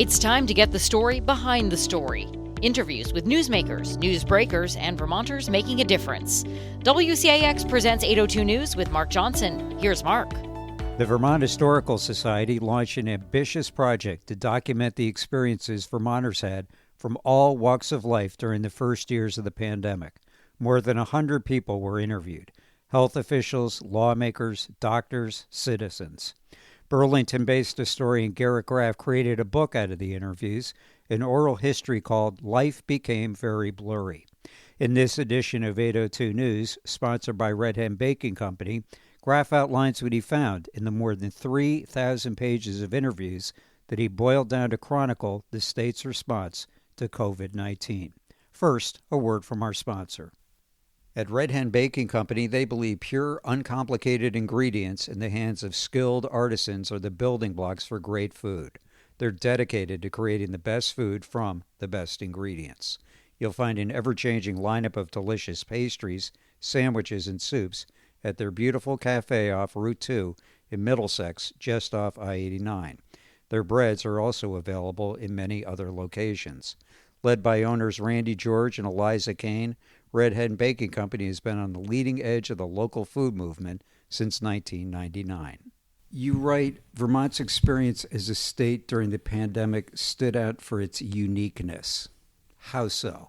It's time to get the story behind the story. Interviews with newsmakers, newsbreakers, and Vermonters making a difference. WCAX presents 802 News with Mark Johnson. Here's Mark. The Vermont Historical Society launched an ambitious project to document the experiences Vermonters had from all walks of life during the first years of the pandemic. More than 100 people were interviewed: health officials, lawmakers, doctors, citizens. Burlington-based historian Garrett Graff created a book out of the interviews, an oral history called Life Became Very Blurry. In this edition of 802 News, sponsored by Red Hen Baking Company, Graff outlines what he found in the more than 3,000 pages of interviews that he boiled down to chronicle the state's response to COVID-19. First, a word from our sponsor. At Red Hen Baking Company, they believe pure, uncomplicated ingredients in the hands of skilled artisans are the building blocks for great food. They're dedicated to creating the best food from the best ingredients. You'll find an ever-changing lineup of delicious pastries, sandwiches, and soups at their beautiful cafe off Route 2 in Middlesex, just off I-89. Their breads are also available in many other locations. Led by owners Randy George and Eliza Kane, Red Hen Baking Company has been on the leading edge of the local food movement since 1999. You write, Vermont's experience as a state during the pandemic stood out for its uniqueness. How so?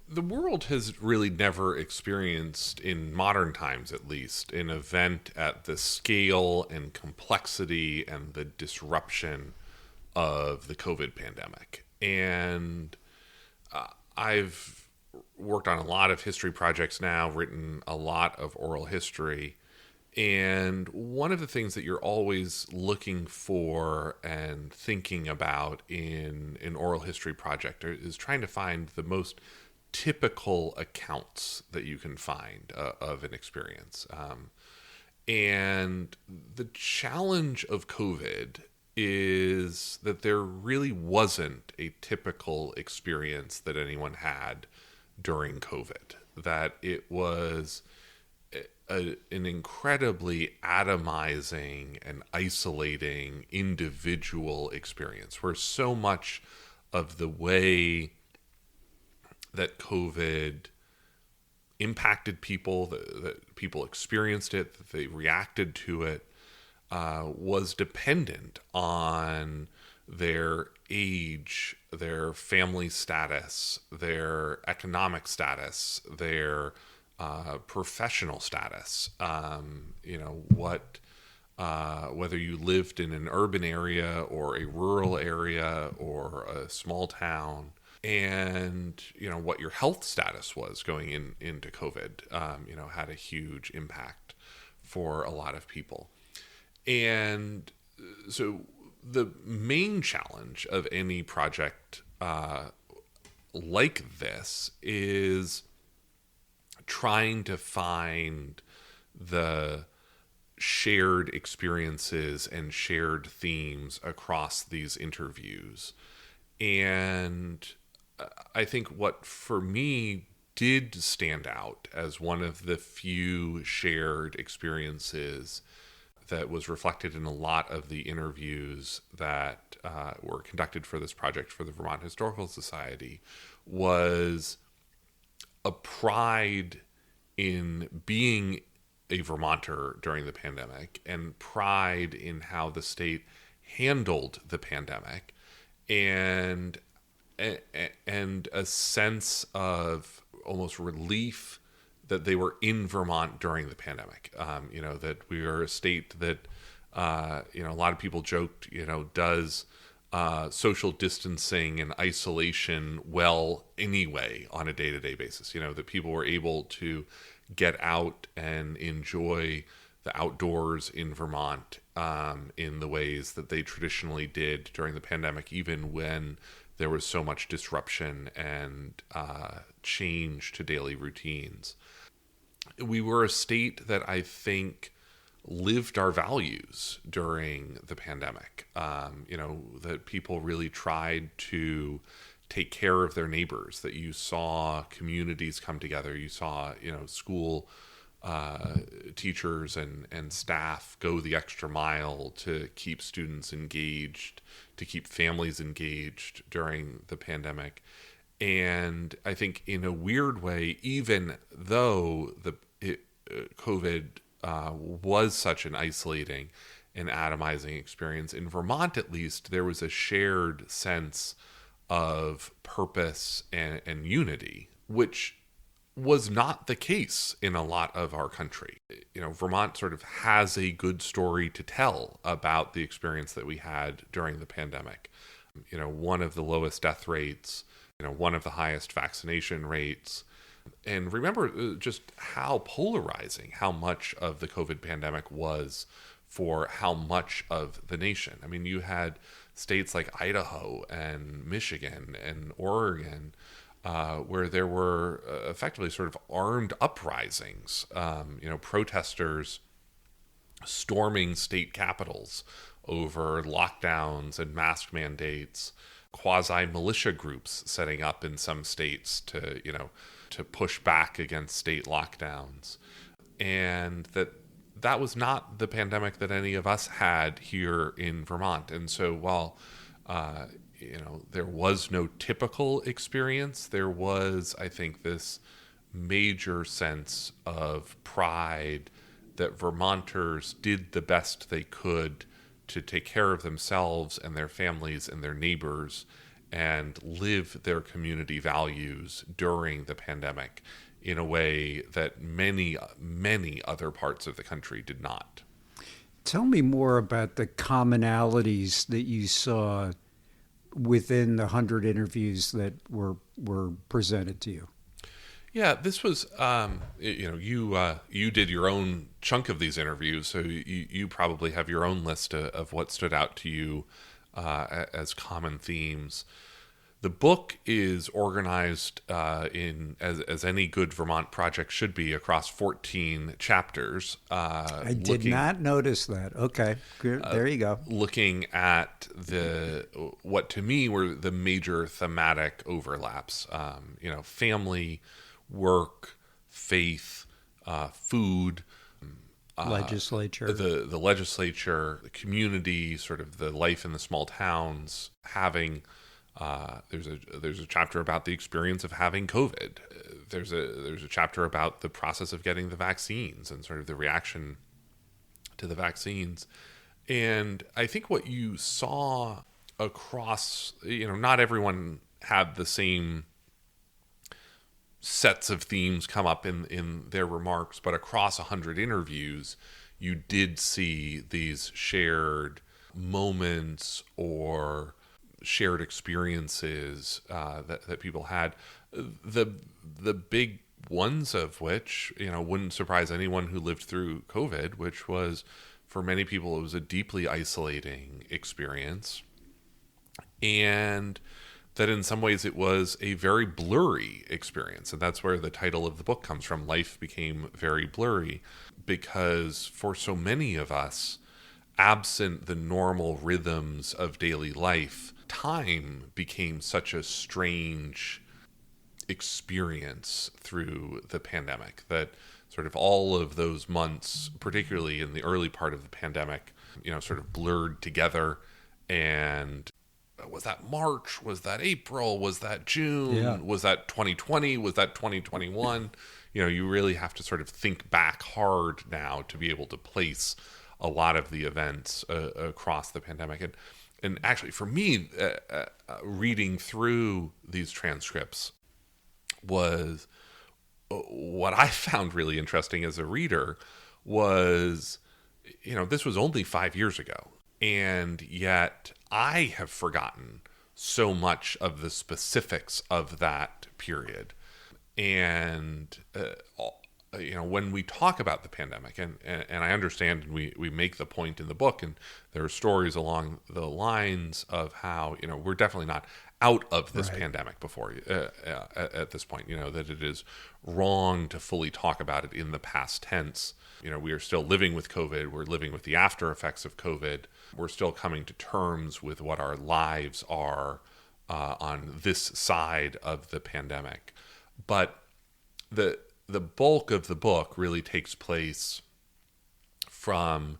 The world has really never experienced, in modern times at least, an event at the scale and complexity and the disruption of the COVID pandemic. And I've worked on a lot of history projects now, written a lot of oral history. And one of the things that you're always looking for and thinking about in an oral history project is trying to find the most typical accounts that you can find of an experience. And the challenge of COVID is that there really wasn't a typical experience that anyone had during COVID, that it was an incredibly atomizing and isolating individual experience, where so much of the way that COVID impacted people, that people experienced it, that they reacted to it, was dependent on their age, their family status, their economic status, their professional status. Whether you lived in an urban area or a rural area or a small town, and what your health status was going into COVID, had a huge impact for a lot of people. And so the main challenge of any project like this is trying to find the shared experiences and shared themes across these interviews. And I think what for me did stand out as one of the few shared experiences that was reflected in a lot of the interviews that were conducted for this project for the Vermont Historical Society was a pride in being a Vermonter during the pandemic and pride in how the state handled the pandemic, and a sense of almost relief that they were in Vermont during the pandemic. That we are a state that, a lot of people joked, does social distancing and isolation well anyway on a day-to-day basis. That people were able to get out and enjoy the outdoors in Vermont in the ways that they traditionally did during the pandemic, even when there was so much disruption and change to daily routines. We were a state that I think lived our values during the pandemic. That people really tried to take care of their neighbors, that you saw communities come together. You saw, school teachers and staff go the extra mile to keep students engaged, to keep families engaged during the pandemic. And I think in a weird way, even though COVID was such an isolating and atomizing experience, in Vermont at least, there was a shared sense of purpose and unity, which was not the case in a lot of our country. Vermont sort of has a good story to tell about the experience that we had during the pandemic. One of the lowest death rates, one of the highest vaccination rates. And remember just how polarizing how much of the COVID pandemic was for how much of the nation. I mean, you had states like Idaho and Michigan and Oregon where there were effectively sort of armed uprisings, protesters storming state capitals over lockdowns and mask mandates, quasi-militia groups setting up in some states to push back against state lockdowns. And that was not the pandemic that any of us had here in Vermont. And so while there was no typical experience, there was, I think, this major sense of pride that Vermonters did the best they could to take care of themselves and their families and their neighbors and live their community values during the pandemic in a way that many, many other parts of the country did not. Tell me more about the commonalities that you saw within the 100 interviews that were presented to you. Yeah, this was, you did your own chunk of these interviews, so you probably have your own list of what stood out to you as common themes. The book is organized as any good Vermont project should be, across 14 chapters. I did not notice that. Okay, good. There you go. Looking at what to me were the major thematic overlaps. Family, work, faith, food, legislature, the legislature, the community, sort of the life in the small towns, having. There's a chapter about the experience of having COVID. There's a chapter about the process of getting the vaccines and sort of the reaction to the vaccines. And I think what you saw across, not everyone had the same sets of themes come up in their remarks, but across 100 interviews, you did see these shared moments or shared experiences that people had. The big ones of which, wouldn't surprise anyone who lived through COVID, which was, for many people, it was a deeply isolating experience. And that in some ways it was a very blurry experience. And that's where the title of the book comes from. Life became very blurry, because for so many of us, absent the normal rhythms of daily life, time became such a strange experience through the pandemic that sort of all of those months, particularly in the early part of the pandemic, sort of blurred together. And was that March? Was that April? Was that June? Yeah. Was that 2020? Was that 2021? You really have to sort of think back hard now to be able to place a lot of the events across the pandemic. And actually, for me, reading through these transcripts was what I found really interesting as a reader was, this was only 5 years ago. And yet I have forgotten so much of the specifics of that period. And, when we talk about the pandemic, and I understand, and we make the point in the book, and there are stories along the lines of how, we're definitely not out of this pandemic before at this point, that it is wrong to fully talk about it in the past tense. We are still living with COVID. We're living with the after effects of COVID. We're still coming to terms with what our lives are on this side of the pandemic. But the bulk of the book really takes place from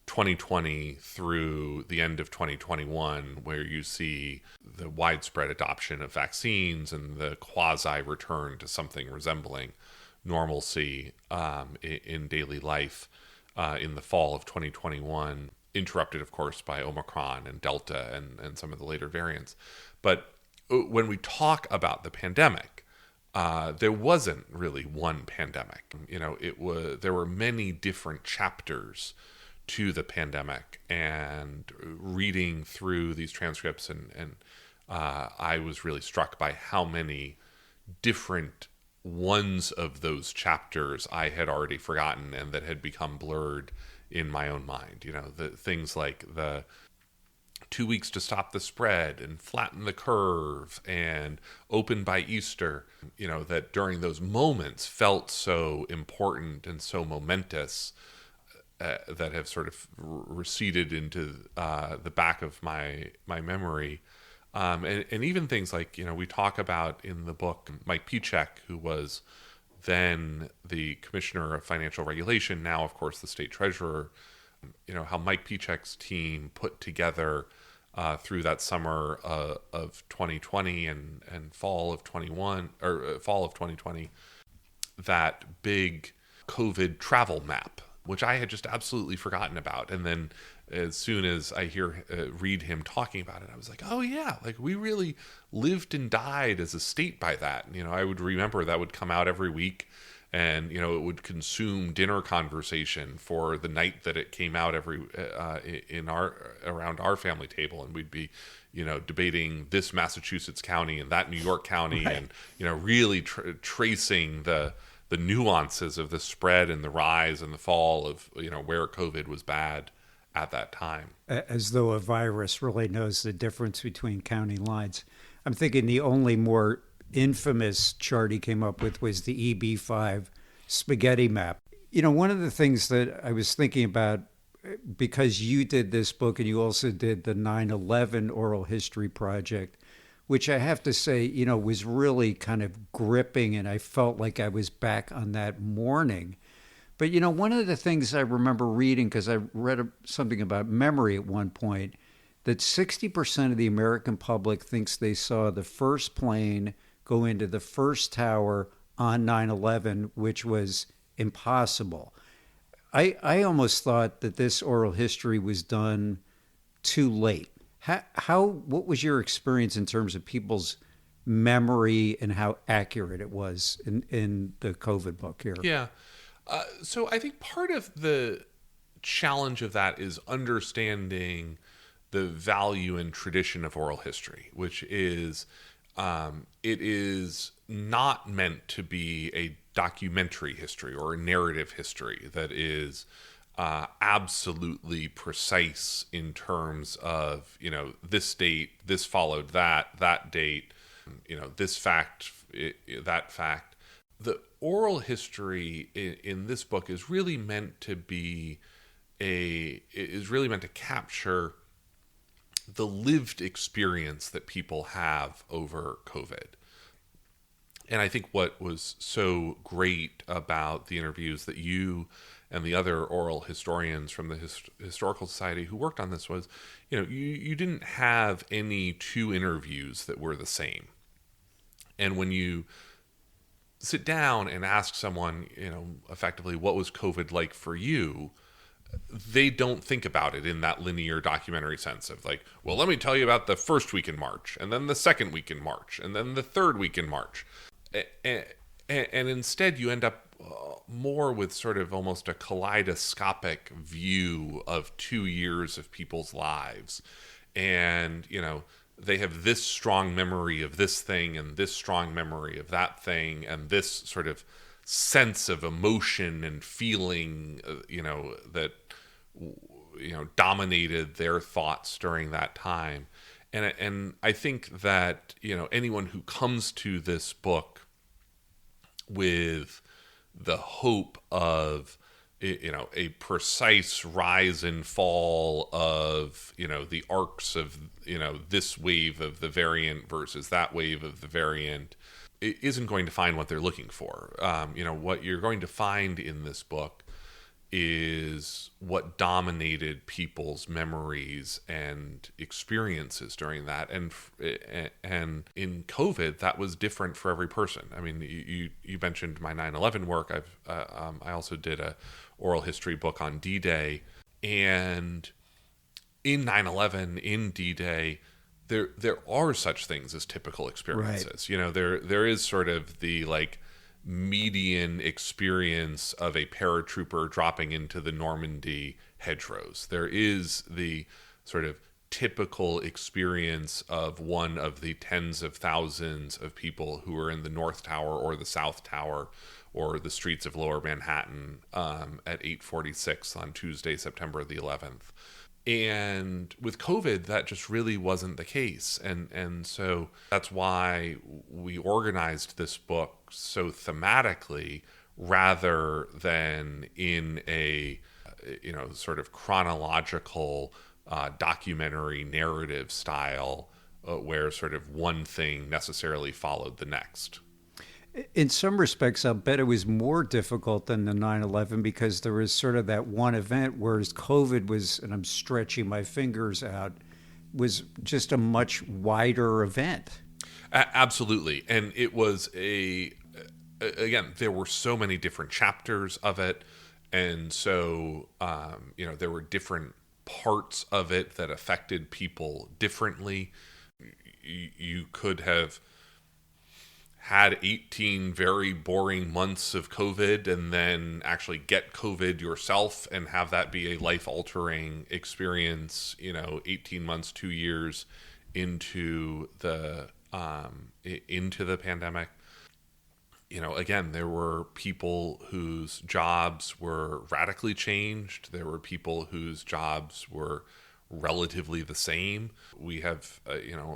2020 through the end of 2021, where you see the widespread adoption of vaccines and the quasi return to something resembling normalcy in daily life in the fall of 2021, interrupted, of course, by Omicron and Delta and some of the later variants. But when we talk about the pandemic, there wasn't really one pandemic. There were many different chapters to the pandemic, and reading through these transcripts and I was really struck by how many different ones of those chapters I had already forgotten and that had become blurred in my own mind. The things like the 2 weeks to stop the spread and flatten the curve and open by Easter, that during those moments felt so important and so momentous, that have sort of receded into the back of my memory. And even things like, we talk about in the book, Mike Pieciak, who was then the Commissioner of Financial Regulation, now, of course, the State Treasurer, how Mike Pieciak's team put together through that summer of 2020 and fall of 2020, that big COVID travel map, which I had just absolutely forgotten about. And then as soon as I read him talking about it, I was like, oh yeah, like we really lived and died as a state by that. I would remember that would come out every week, and it would consume dinner conversation for the night that it came out around our family table, and we'd be debating this Massachusetts county and that New York county, right. And really tracing the nuances of the spread and the rise and the fall of where COVID was bad at that time. As though a virus really knows the difference between county lines. I'm thinking the only more infamous chart he came up with was the EB5 spaghetti map. One of the things that I was thinking about, because you did this book and you also did the 9/11 oral history project, which I have to say, was really kind of gripping, and I felt like I was back on that morning. But, one of the things I remember reading, because I read something about memory at one point, that 60% of the American public thinks they saw the first plane go into the first tower on 9/11, which was impossible. I almost thought that this oral history was done too late. What was your experience in terms of people's memory and how accurate it was in the COVID book here? Yeah. So I think part of the challenge of that is understanding the value and tradition of oral history, which is it is not meant to be a documentary history or a narrative history that is absolutely precise in terms of, this date, this followed that date, this fact, that fact. The oral history in this book is really meant to capture the lived experience that people have over COVID. And I think what was so great about the interviews that you and the other oral historians from the Historical Society who worked on this was, you didn't have any two interviews that were the same. And when you sit down and ask someone, effectively, what was COVID like for you? They don't think about it in that linear documentary sense of like, well, let me tell you about the first week in March, and then the second week in March, and then the third week in March. And instead you end up more with sort of almost a kaleidoscopic view of 2 years of people's lives. And, they have this strong memory of this thing and this strong memory of that thing and this sort of sense of emotion and feeling, that, dominated their thoughts during that time. And I think that, anyone who comes to this book with the hope of, a precise rise and fall of, the arcs of, this wave of the variant versus that wave of the variant, isn't going to find what they're looking for. What you're going to find in this book is what dominated people's memories and experiences during that, and in COVID, that was different for every person. I mean, you mentioned my 9/11 work. I also did a oral history book on D-Day, and in 9/11, in D-Day, there are such things as typical experiences. Right. There is sort of the median experience of a paratrooper dropping into the Normandy hedgerows. There is the sort of typical experience of one of the tens of thousands of people who are in the North Tower or the South Tower or the streets of Lower Manhattan at 8:46 on Tuesday, September the 11th. And with COVID, that just really wasn't the case. And so that's why we organized this book so thematically rather than in a, sort of chronological documentary narrative style where sort of one thing necessarily followed the next. In some respects, I'll bet it was more difficult than the 9/11 because there was sort of that one event, whereas COVID was, and I'm stretching my fingers out, was just a much wider event. Absolutely. And it was again, there were so many different chapters of it. And so, there were different parts of it that affected people differently. You could have had 18 very boring months of COVID and then actually get COVID yourself and have that be a life-altering experience, 18 months, 2 years into the pandemic. Again, there were people whose jobs were radically changed. There were people whose jobs were relatively the same. We have,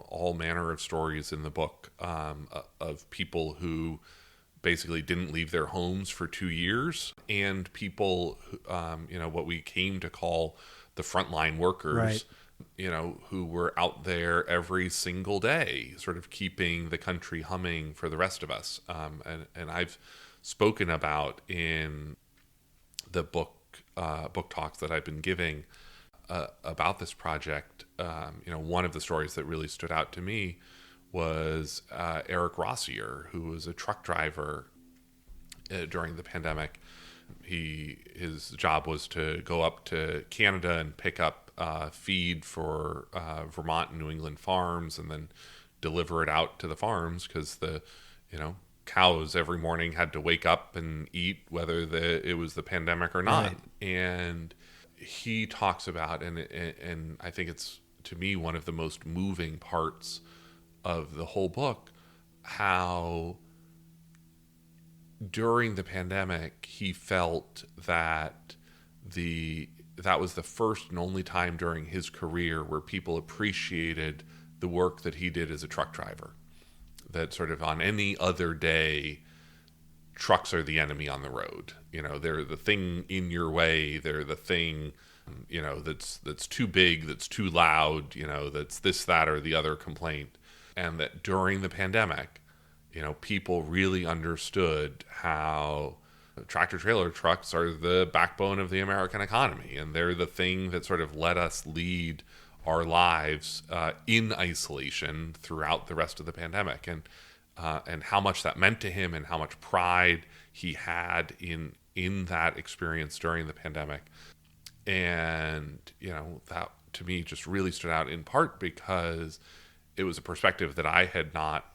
all manner of stories in the book of people who basically didn't leave their homes for 2 years, and people, what we came to call the frontline workers, right, who were out there every single day, sort of keeping the country humming for the rest of us. And I've spoken about in the book talks that I've been giving about this project. One of the stories that really stood out to me was Eric Rossier, who was a truck driver during the pandemic. His job was to go up to Canada and pick up feed for Vermont and New England farms and then deliver it out to the farms because the cows every morning had to wake up and eat whether it was the pandemic or not. Right. And he talks about, and I think it's, to me, one of the most moving parts of the whole book, how during the pandemic he felt that that was the first and only time during his career where people appreciated the work that he did as a truck driver. That sort of on any other day, trucks are the enemy on the road. They're the thing in your way. They're the thing, that's too big, that's too loud, that's this, that, or the other complaint. And that during the pandemic, people really understood how tractor-trailer trucks are the backbone of the American economy. And they're the thing that sort of let us lead our lives in isolation throughout the rest of the pandemic. And how much that meant to him and how much pride he had in that experience during the pandemic. And, that to me just really stood out in part because it was a perspective that I had not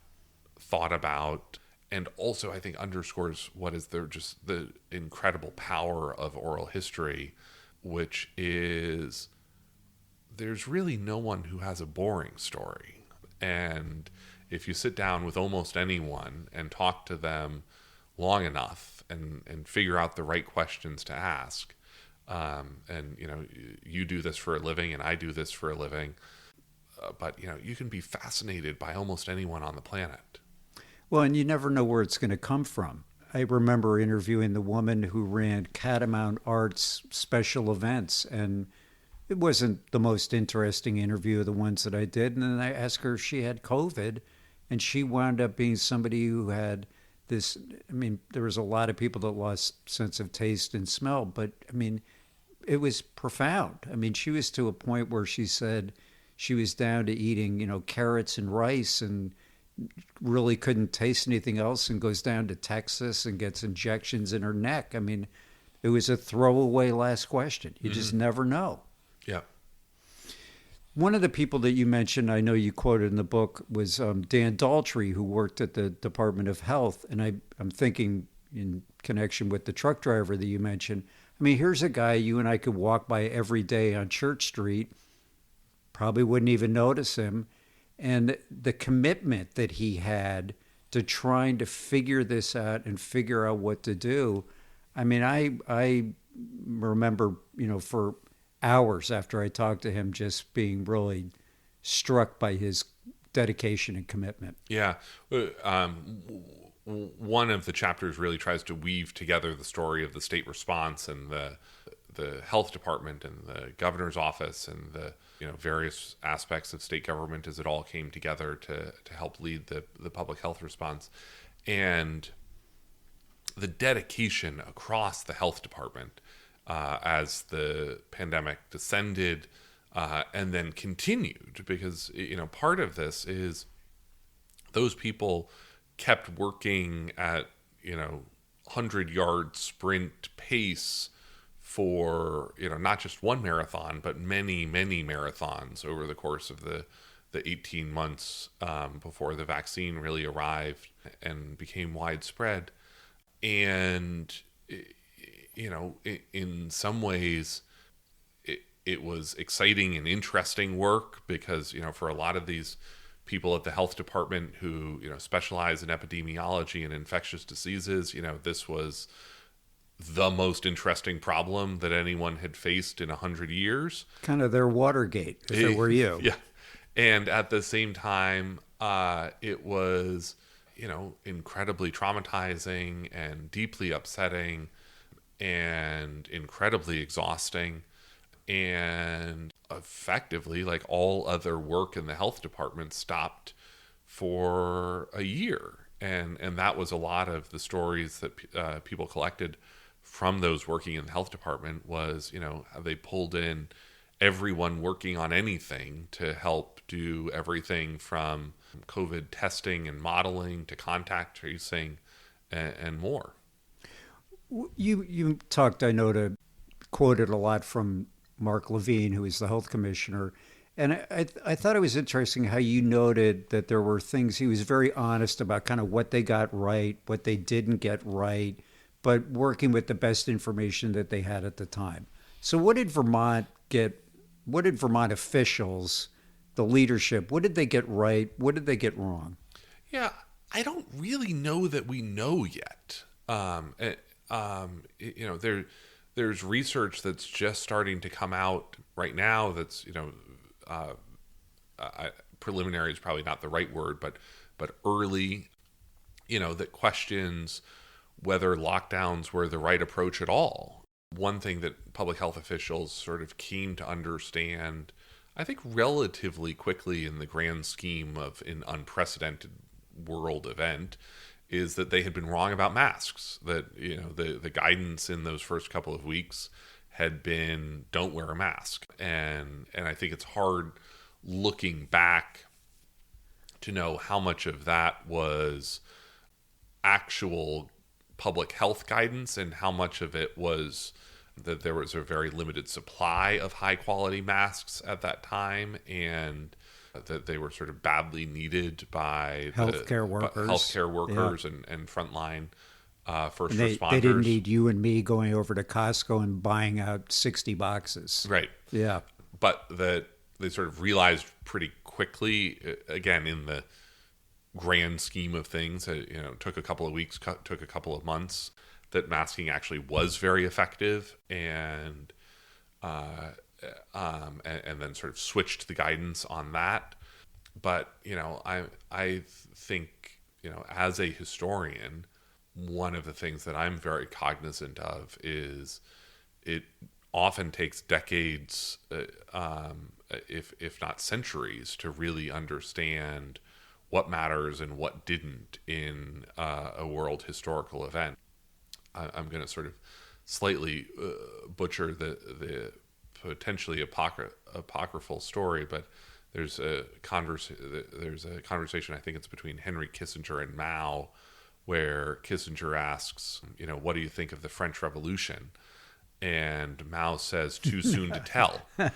thought about. And also I think underscores what is the incredible power of oral history, which is there's really no one who has a boring story. And if you sit down with almost anyone and talk to them long enough and figure out the right questions to ask, and you do this for a living and I do this for a living, but you can be fascinated by almost anyone on the planet. Well, and you never know where it's going to come from. I remember interviewing the woman who ran Catamount Arts special events, and it wasn't the most interesting interview of the ones that I did. And then I asked her if she had COVID, And she wound up being somebody who had this, I mean, there was a lot of people that lost sense of taste and smell, but I mean, it was profound. I mean, she was to a point where she said she was down to eating, carrots and rice and really couldn't taste anything else, and goes down to Texas and gets injections in her neck. I mean, it was a throwaway last question. You just never know. Yeah. One of the people that you mentioned, I know you quoted in the book, was Dan Daltrey, who worked at the Department of Health. And I'm thinking in connection with the truck driver that you mentioned, I mean, here's a guy you and I could walk by every day on Church Street, probably wouldn't even notice him. And the commitment that he had to trying to figure this out and figure out what to do. I mean, I remember, for hours after I talked to him, just being really struck by his dedication and commitment. Yeah. One of the chapters really tries to weave together the story of the state response and the health department and the governor's office and the various aspects of state government as it all came together to help lead the public health response. And the dedication across the health department as the pandemic descended and then continued, because part of this is those people kept working at 100-yard sprint pace for not just one marathon but many marathons over the course of the 18 months before the vaccine really arrived and became widespread. And in some ways it was exciting and interesting work because for a lot of these people at the health department who specialize in epidemiology and infectious diseases, this was the most interesting problem that anyone had faced in 100 years. Kind of their Watergate, if it were you. Yeah. And at the same time, it was, incredibly traumatizing and deeply upsetting and incredibly exhausting. And effectively, like all other work in the health department, stopped for a year. And that was a lot of the stories that people collected from those working in the health department was, how they pulled in everyone working on anything to help do everything from COVID testing and modeling to contact tracing and more. You talked, I know, quoted a lot from Mark Levine, who is the health commissioner. And I thought it was interesting how you noted that there were things, he was very honest about kind of what they got right, what they didn't get right, but working with the best information that they had at the time. So what did Vermont officials, the leadership, what did they get right? What did they get wrong? Yeah, I don't really know that we know yet. There's research that's just starting to come out right now that's, preliminary is probably not the right word, but early, that questions whether lockdowns were the right approach at all. One thing that public health officials sort of keen to understand, I think relatively quickly in the grand scheme of an unprecedented world event, is that they had been wrong about masks. That the guidance in those first couple of weeks had been don't wear a mask, and I think it's hard looking back to know how much of that was actual public health guidance and how much of it was that there was a very limited supply of high quality masks at that time, and that they were sort of badly needed by healthcare workers and frontline first and responders. They didn't need you and me going over to Costco and buying out 60 boxes. Right. Yeah. But that they sort of realized pretty quickly, again, in the grand scheme of things, it took a couple of weeks, took a couple of months, that masking actually was very effective, and then sort of switched the guidance on that. But I think as a historian, one of the things that I'm very cognizant of is it often takes decades, if not centuries, to really understand what matters and what didn't in a world historical event. I'm going to sort of slightly butcher the potentially apocryphal story, but there's a conversation, I think it's between Henry Kissinger and Mao, where Kissinger asks, what do you think of the French Revolution? And Mao says, too soon to tell. And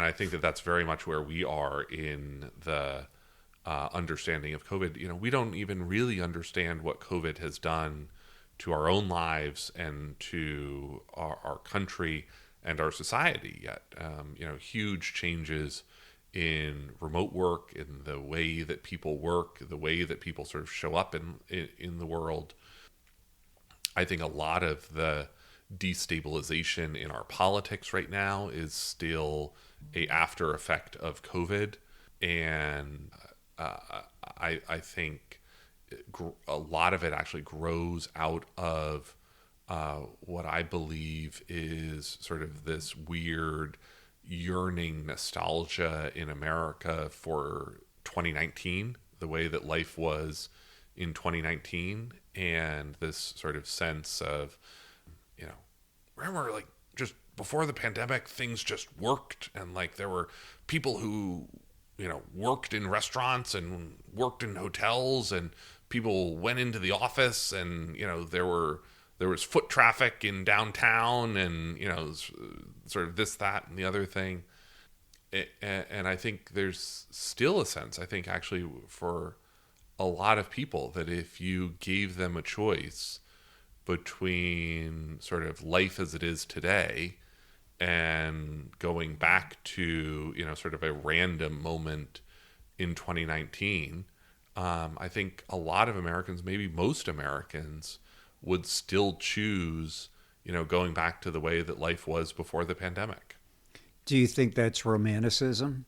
I think that that's very much where we are in the understanding of COVID. We don't even really understand what COVID has done to our own lives and to our country and our society yet. Huge changes in remote work, in the way that people work, the way that people sort of show up in the world. I think a lot of the destabilization in our politics right now is still a after effect of COVID. And I think a lot of it actually grows out of what I believe is sort of this weird yearning nostalgia in America for 2019, the way that life was in 2019, and this sort of sense of, remember, like, just before the pandemic, things just worked, and like there were people who, worked in restaurants and worked in hotels, and people went into the office, and there was foot traffic in downtown, and sort of this, that, and the other thing. And I think there's still a sense, I think actually for a lot of people, that if you gave them a choice between sort of life as it is today and going back to, sort of a random moment in 2019, I think a lot of Americans, maybe most Americans, would still choose, going back to the way that life was before the pandemic. Do you think that's romanticism?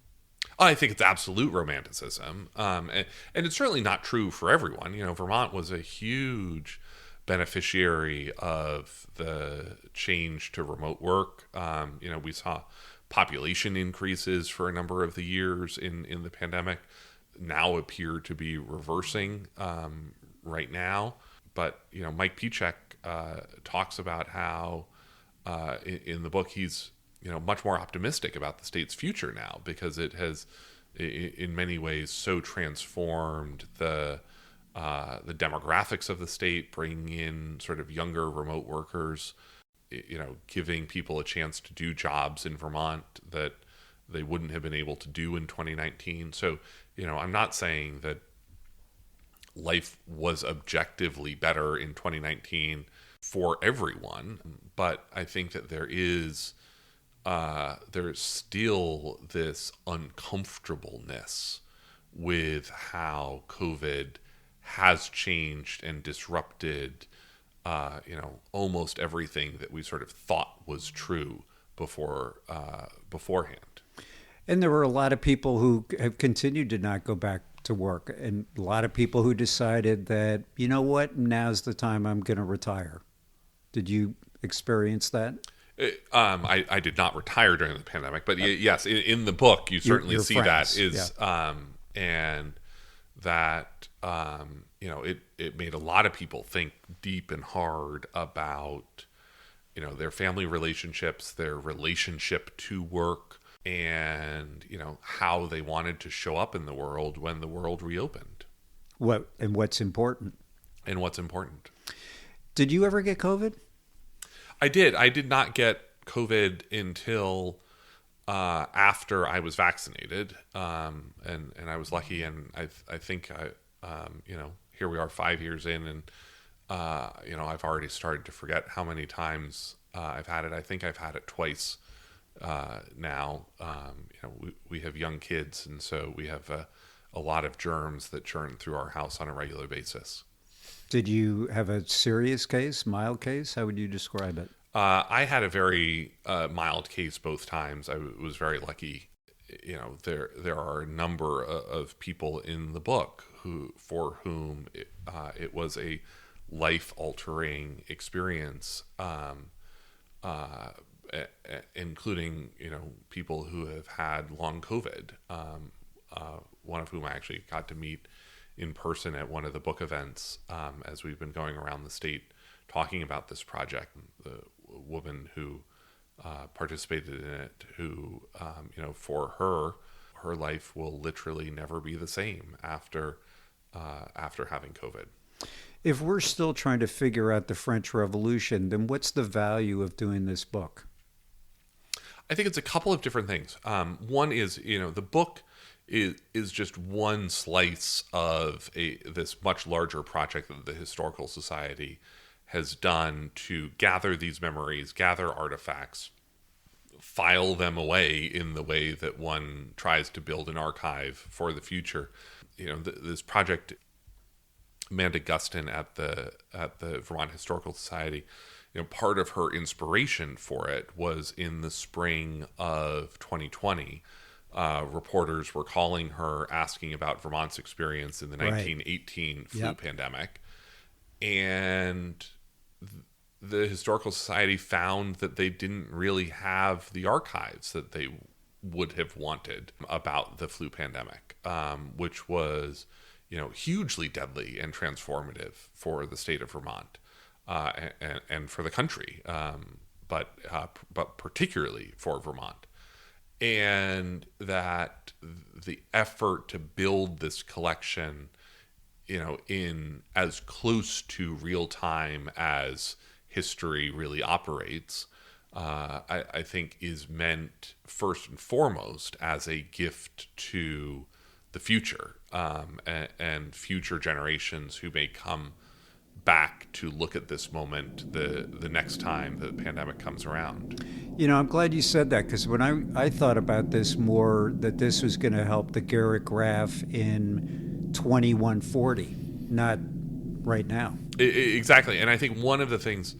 I think it's absolute romanticism. And it's certainly not true for everyone. Vermont was a huge beneficiary of the change to remote work. We saw population increases for a number of the years in the pandemic now appear to be reversing right now. But, Mike Piechek talks about how in the book he's, much more optimistic about the state's future now, because it has in many ways so transformed the demographics of the state, bringing in sort of younger remote workers, giving people a chance to do jobs in Vermont that they wouldn't have been able to do in 2019. So, I'm not saying that life was objectively better in 2019 for everyone, but I think that there's still this uncomfortableness with how COVID has changed and disrupted, almost everything that we sort of thought was true beforehand. And there were a lot of people who have continued to not go back to work, and a lot of people who decided that, now's the time I'm going to retire. Did you experience that? I did not retire during the pandemic, but yes, in the book you certainly your see friends, that is, yeah. And that it made a lot of people think deep and hard about their family relationships, their relationship to work, and how they wanted to show up in the world when the world reopened. What's important? And what's important. Did you ever get COVID? I did. I did not get COVID until after I was vaccinated, and I was lucky. And I think here we are 5 years in, and I've already started to forget how many times I've had it. I think I've had it twice now. We have young kids, and so we have a lot of germs that churn through our house on a regular basis. Did you have a serious case, mild case? How would you describe it? I had a very mild case both times. I was very lucky. There are a number of people in the book for whom it was a life-altering experience, including people who have had long COVID. one of whom I actually got to meet in person at one of the book events as we've been going around the state talking about this project. The woman who participated in it, who, for her life will literally never be the same after having COVID. If we're still trying to figure out the French Revolution, then what's the value of doing this book? I think it's a couple of different things. One is, the book is just one slice of this much larger project that the Historical Society has done to gather these memories, gather artifacts, file them away in the way that one tries to build an archive for the future. This project, Amanda Gustin at the Vermont Historical Society, part of her inspiration for it was in the spring of 2020. Reporters were calling her, asking about Vermont's experience in the 1918 flu pandemic. And the Historical Society found that they didn't really have the archives that they would have wanted about the flu pandemic, which was, hugely deadly and transformative for the state of Vermont and for the country, but particularly for Vermont. And that the effort to build this collection, in as close to real time as history really operates, I think is meant first and foremost as a gift to the future and future generations who may come back to look at this moment the next time the pandemic comes around. I'm glad you said that, because when I thought about this more, that this was going to help the Garrett Graff in 2140, not right now. Exactly. And I think one of the things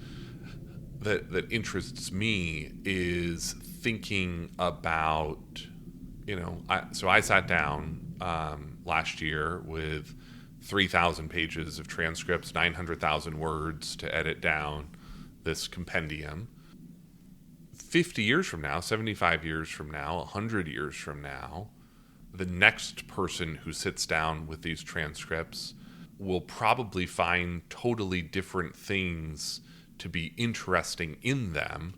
that interests me is thinking about, I sat down last year with 3,000 pages of transcripts, 900,000 words to edit down this compendium. 50 years from now, 75 years from now, 100 years from now, the next person who sits down with these transcripts will probably find totally different things to be interesting in them,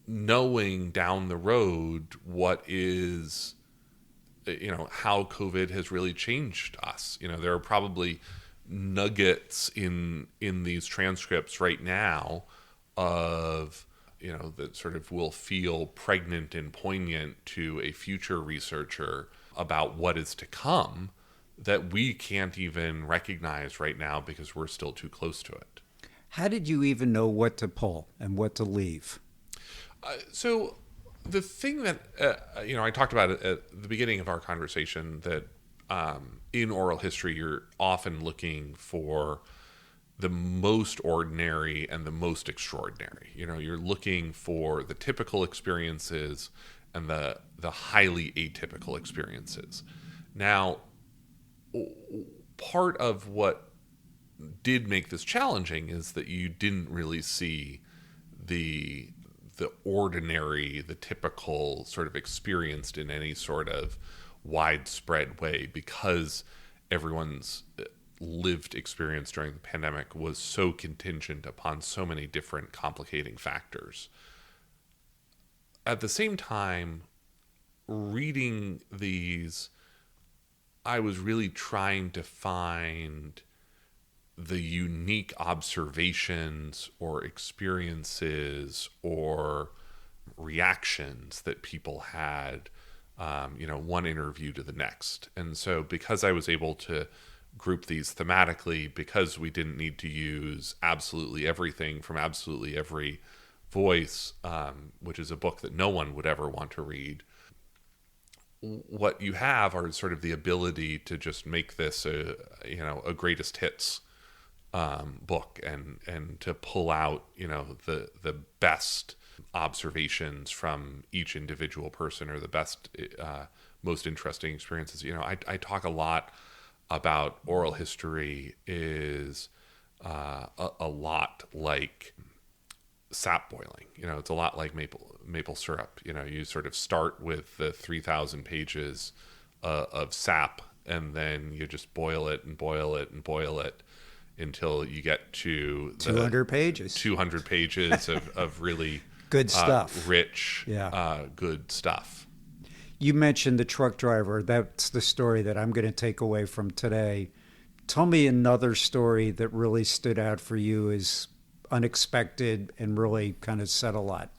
knowing down the road what is, how COVID has really changed us. There are probably nuggets in these transcripts right now of, that sort of will feel pregnant and poignant to a future researcher about what is to come that we can't even recognize right now because we're still too close to it. How did you even know what to pull and what to leave? So the thing that, I talked about at the beginning of our conversation, that in oral history, you're often looking for the most ordinary and the most extraordinary. You're looking for the typical experiences and the highly atypical experiences. Now, part of what did make this challenging is that you didn't really see the ordinary, the typical sort of experienced in any sort of widespread way, because everyone's lived experience during the pandemic was so contingent upon so many different complicating factors. At the same time, reading these, I was really trying to find the unique observations or experiences or reactions that people had, one interview to the next. And so because I was able to group these thematically, because we didn't need to use absolutely everything from absolutely every voice, which is a book that no one would ever want to read, what you have are sort of the ability to just make this a greatest hits book and to pull out, the best observations from each individual person, or the best, most interesting experiences. I talk a lot about oral history is a lot like sap boiling. It's a lot like maple syrup. You sort of start with the 3,000 pages of sap, and then you just boil it and boil it and boil it until you get to 200 pages. 200 pages of really good stuff. Rich, good stuff. You mentioned the truck driver. That's the story that I'm going to take away from today. Tell me another story that really stood out for you as unexpected and really kind of said a lot.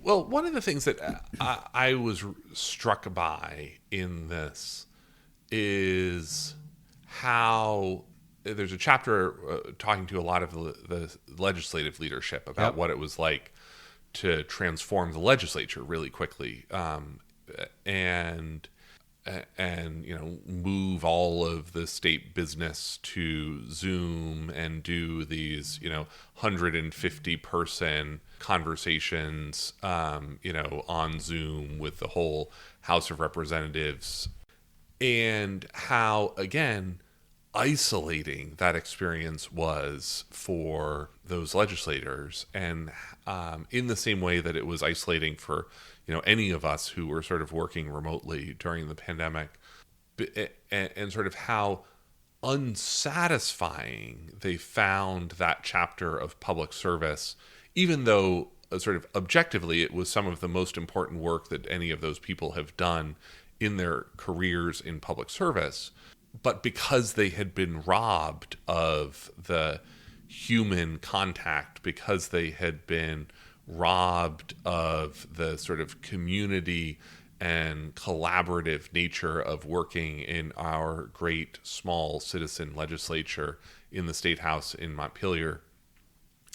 Well, one of the things that I was struck by in this is how there's a chapter talking to a lot of the legislative leadership about what it was like to transform the legislature really quickly, and move all of the state business to Zoom and do these 150 person conversations on Zoom with the whole House of Representatives, and how, again, isolating that experience was for those legislators, and in the same way that it was isolating for any of us who were sort of working remotely during the pandemic, and sort of how unsatisfying they found that chapter of public service, even though sort of objectively it was some of the most important work that any of those people have done in their careers in public service. But because they had been robbed of the human contact, because they had been robbed of the sort of community and collaborative nature of working in our great small citizen legislature in the State House in Montpelier.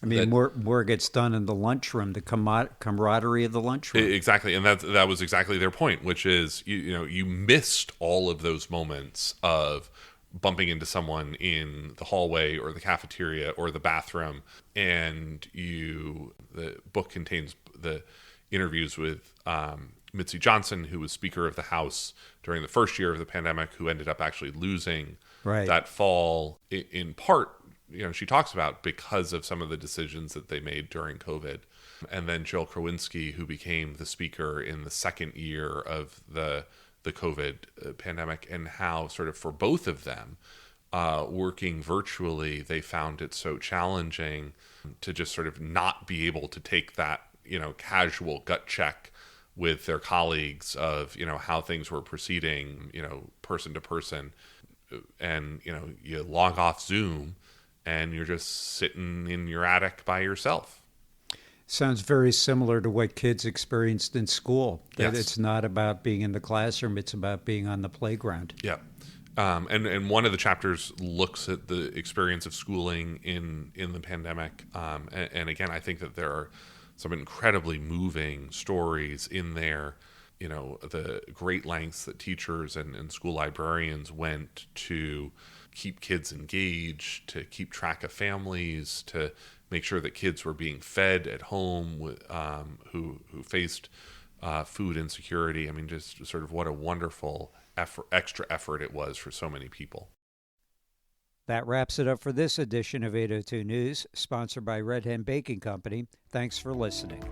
I mean, more gets done in the lunchroom, the camaraderie of the lunchroom. Exactly, and that was exactly their point, which is you missed all of those moments of bumping into someone in the hallway or the cafeteria or the bathroom, and the book contains the interviews with Mitzi Johnson, who was Speaker of the House during the first year of the pandemic, who ended up actually losing that fall in part. She talks about because of some of the decisions that they made during COVID. And then Jill Krowinski, who became the speaker in the second year of the COVID pandemic, and how sort of for both of them, working virtually, they found it so challenging to just sort of not be able to take that, casual gut check with their colleagues of, how things were proceeding, person to person. And, you log off Zoom and you're just sitting in your attic by yourself. Sounds very similar to what kids experienced in school. That Yes. It's not about being in the classroom, it's about being on the playground. Yeah. And one of the chapters looks at the experience of schooling in the pandemic. And again, I think that there are some incredibly moving stories in there. The great lengths that teachers and school librarians went to keep kids engaged, to keep track of families, to make sure that kids were being fed at home who faced food insecurity. I mean, just sort of what a wonderful extra effort it was for so many people. That wraps it up for this edition of 802 News, sponsored by Red Hen Baking Company. Thanks for listening.